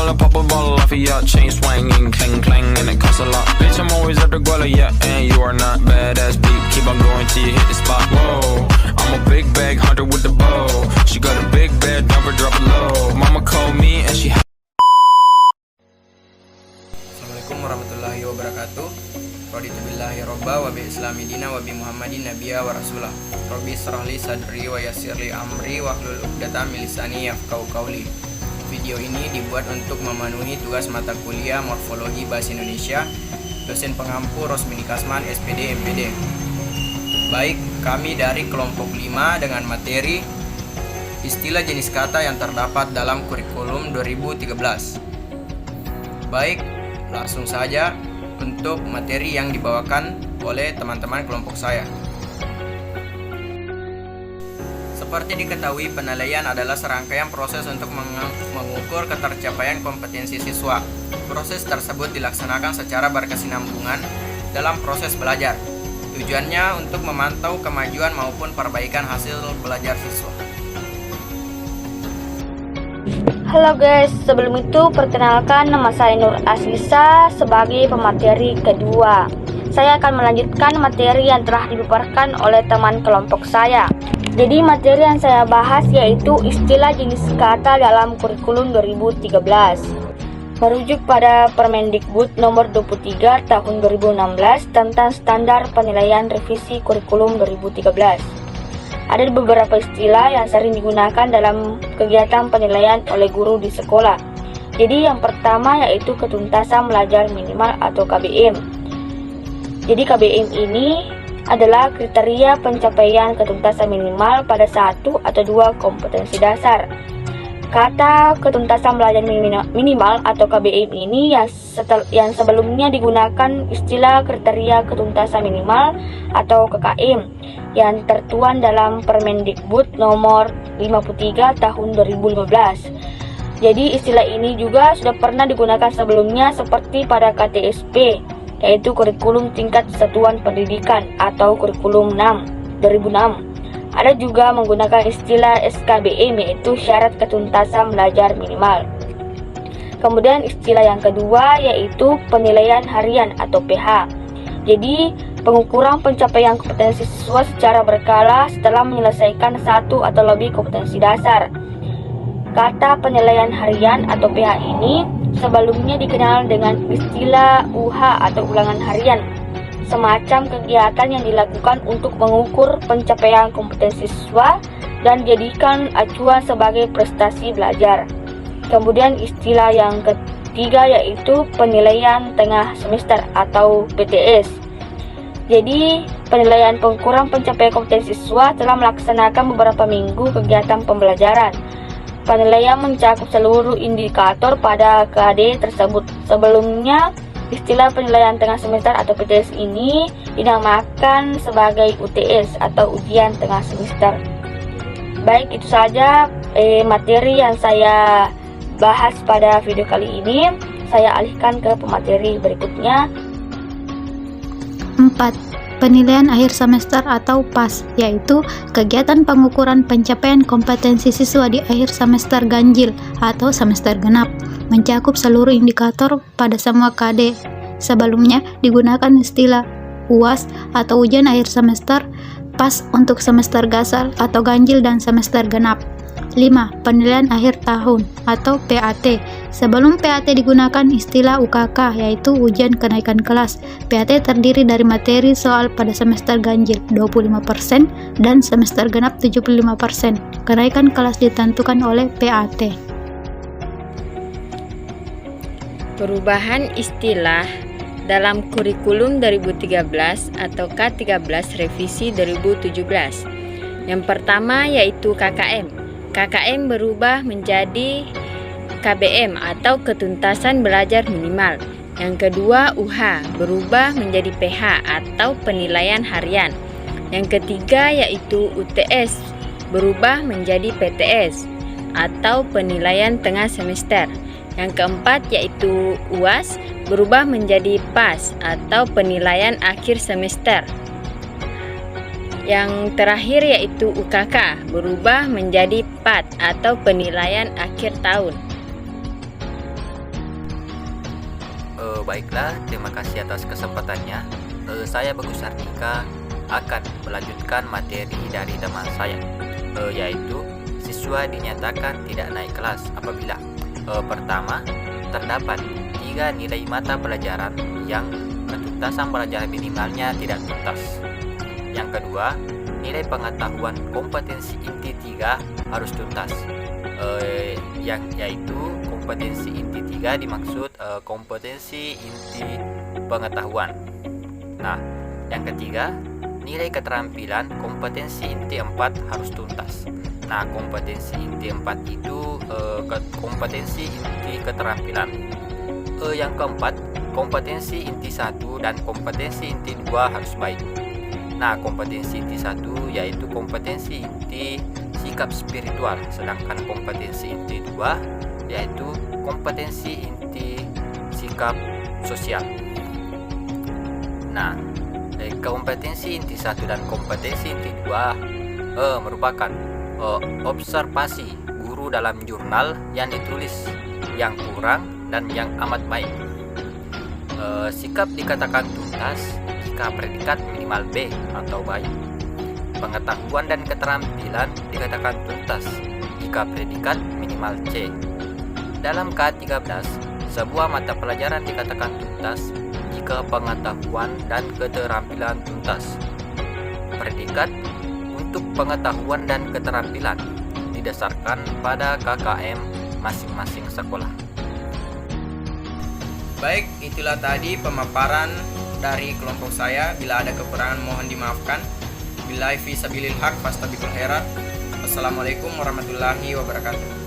I'ma pop a bottle off of ya. Chain swinging, clang clang, and it costs a lot. Bitch, I'm always at the guala, yeah, and you are not badass beat. Keep on going till you hit the spot. Whoa, I'm a big bag hunter with the bow. She got a big bed, number drop it low. Mama called me and she. Assalamualaikum warahmatullahi wabarakatuh. Raditu billahi robba wa bi islami dina wa bi muhammadin nabiyya wa rasulah. Rabbi israh li sadri wa yassir li amri wa hlul 'uqdatam min lisani yafqahu qawli. Video ini dibuat untuk memenuhi tugas mata kuliah Morfologi Bahasa Indonesia dosen pengampu Rosmini Kasman SPD MPD. Baik, kami dari kelompok 5 dengan materi istilah jenis kata yang terdapat dalam kurikulum 2013. Baik, langsung saja untuk materi yang dibawakan oleh teman-teman kelompok saya. Seperti diketahui, penilaian adalah serangkaian proses untuk mengukur ketercapaian kompetensi siswa. Proses tersebut dilaksanakan secara berkesinambungan dalam proses belajar. Tujuannya untuk memantau kemajuan maupun perbaikan hasil belajar siswa. Halo guys, sebelum itu perkenalkan nama saya Nur Aslisa sebagai pemateri kedua. Saya akan melanjutkan materi yang telah dipaparkan oleh teman kelompok saya. Jadi materi yang saya bahas yaitu istilah jenis kata dalam kurikulum 2013. Merujuk pada Permendikbud nomor 23 tahun 2016 tentang standar penilaian revisi kurikulum 2013. Ada beberapa istilah yang sering digunakan dalam kegiatan penilaian oleh guru di sekolah. Jadi yang pertama yaitu ketuntasan belajar minimal atau KBM. Jadi KBM ini adalah kriteria pencapaian ketuntasan minimal pada satu atau dua kompetensi dasar. Kata ketuntasan belajar minimal atau KBM ini yang sebelumnya digunakan istilah kriteria ketuntasan minimal atau KKM yang tertuang dalam Permendikbud nomor 53 tahun 2015. Jadi istilah ini juga sudah pernah digunakan sebelumnya seperti pada KTSP, yaitu kurikulum tingkat satuan pendidikan atau kurikulum 2006. Ada juga menggunakan istilah SKBM yaitu syarat ketuntasan belajar minimal. Kemudian istilah yang kedua yaitu penilaian harian atau PH. Jadi pengukuran pencapaian kompetensi siswa secara berkala setelah menyelesaikan satu atau lebih kompetensi dasar. Kata penilaian harian atau PH ini sebelumnya dikenal dengan istilah UH atau ulangan harian, semacam kegiatan yang dilakukan untuk mengukur pencapaian kompetensi siswa dan dijadikan acuan sebagai prestasi belajar. Kemudian istilah yang ketiga yaitu penilaian tengah semester atau PTS. Jadi penilaian pengukuran pencapaian kompetensi siswa telah melaksanakan beberapa minggu kegiatan pembelajaran. Penilaian mencakup seluruh indikator pada KD tersebut. Sebelumnya, istilah penilaian tengah semester atau PTS ini dinamakan sebagai UTS atau ujian tengah semester. Baik, itu saja materi yang saya bahas pada video kali ini. Saya alihkan ke pemateri berikutnya. 4. Penilaian akhir semester atau PAS, yaitu kegiatan pengukuran pencapaian kompetensi siswa di akhir semester ganjil atau semester genap, mencakup seluruh indikator pada semua KD. Sebelumnya digunakan istilah UAS atau ujian akhir semester, PAS untuk semester gasal atau ganjil dan semester genap. 5. Penilaian akhir tahun atau PAT. Sebelum PAT digunakan istilah UKK yaitu ujian kenaikan kelas. PAT terdiri dari materi soal pada semester ganjil 25% dan semester genap 75%. Kenaikan kelas ditentukan oleh PAT. Perubahan istilah dalam kurikulum 2013 atau K13 revisi 2017. Yang pertama yaitu KKM. KKM berubah menjadi KBM atau ketuntasan belajar minimal. Yang kedua UH berubah menjadi PH atau penilaian harian. Yang ketiga yaitu UTS berubah menjadi PTS atau penilaian tengah semester. Yang keempat yaitu UAS berubah menjadi PAS atau penilaian akhir semester. Yang terakhir yaitu UKK berubah menjadi PAT atau penilaian akhir tahun. Baiklah, terima kasih atas kesempatannya. Saya Bagus Artika akan melanjutkan materi dari teman saya, yaitu siswa dinyatakan tidak naik kelas apabila pertama, terdapat 3 nilai mata pelajaran yang ketuntasan pelajaran minimalnya tidak tuntas. Yang kedua, nilai pengetahuan kompetensi inti 3 harus tuntas. Yaitu kompetensi inti 3 dimaksud kompetensi inti pengetahuan. Nah, yang ketiga, nilai keterampilan kompetensi inti 4 harus tuntas. Nah, kompetensi inti 4 itu kompetensi inti keterampilan. Yang keempat, kompetensi inti 1 dan kompetensi inti 2 harus baik. Nah, kompetensi inti 1 yaitu kompetensi inti sikap spiritual, sedangkan kompetensi inti 2 yaitu kompetensi inti sikap sosial. Nah, kompetensi inti 1 dan kompetensi inti 2 merupakan observasi guru dalam jurnal yang ditulis, yang kurang dan yang amat baik. Sikap dikatakan tuntas jika predikat minimal B atau baik. Pengetahuan dan keterampilan dikatakan tuntas jika predikat minimal C. Dalam K13, sebuah mata pelajaran dikatakan tuntas jika pengetahuan dan keterampilan tuntas. Predikat untuk pengetahuan dan keterampilan didasarkan pada KKM masing-masing sekolah. Baik, itulah tadi pemaparan dari kelompok saya. Bila ada kekurangan mohon dimaafkan. Billahi fi sabilil haq fastabiqul khairat. Wassalamualaikum warahmatullahi wabarakatuh.